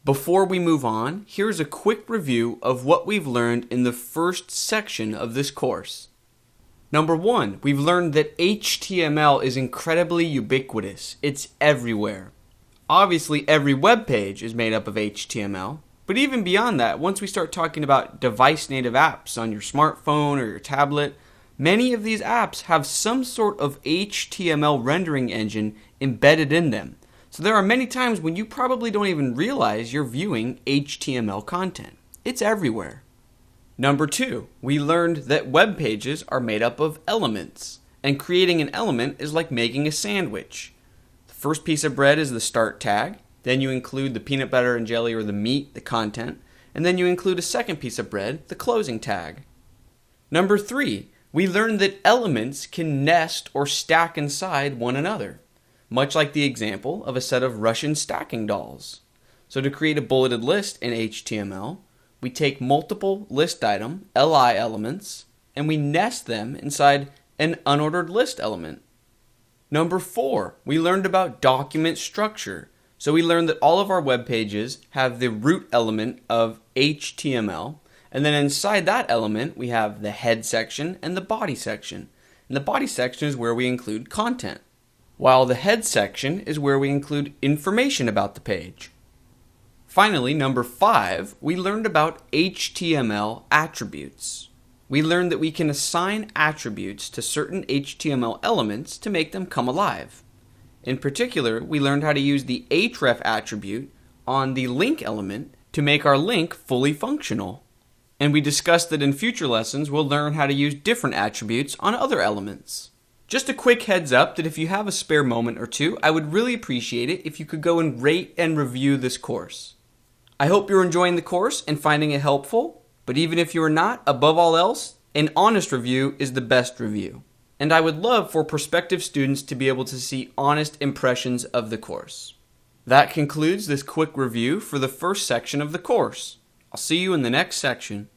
Before we move on, here's a quick review of what we've learned in the first section of this course. Number 1, we've learned that HTML is incredibly ubiquitous. It's everywhere. Obviously, every web page is made up of HTML, but even beyond that, once we start talking about device-native apps on your smartphone or your tablet, many of these apps have some sort of HTML rendering engine embedded in them. So there are many times when you probably don't even realize you're viewing HTML content. It's everywhere. Number 2, we learned that web pages are made up of elements, and creating an element is like making a sandwich. The first piece of bread is the start tag, then you include the peanut butter and jelly or the meat, the content, and then you include a second piece of bread, the closing tag. Number 3, we learned that elements can nest or stack inside one another, much like the example of a set of Russian stacking dolls. So to create a bulleted list in HTML, we take multiple list item, li elements, and we nest them inside an unordered list element. Number 4, we learned about document structure. So we learned that all of our web pages have the root element of HTML, and then inside that element we have the head section and the body section. And the body section is where we include content, while the head section is where we include information about the page. Finally, number 5, we learned about HTML attributes. We learned that we can assign attributes to certain HTML elements to make them come alive. In particular, we learned how to use the href attribute on the link element to make our link fully functional. And we discussed that in future lessons we'll learn how to use different attributes on other elements. Just a quick heads up that if you have a spare moment or two, I would really appreciate it if you could go and rate and review this course. I hope you're enjoying the course and finding it helpful, but even if you are not, above all else, an honest review is the best review. And I would love for prospective students to be able to see honest impressions of the course. That concludes this quick review for the first section of the course. I'll see you in the next section.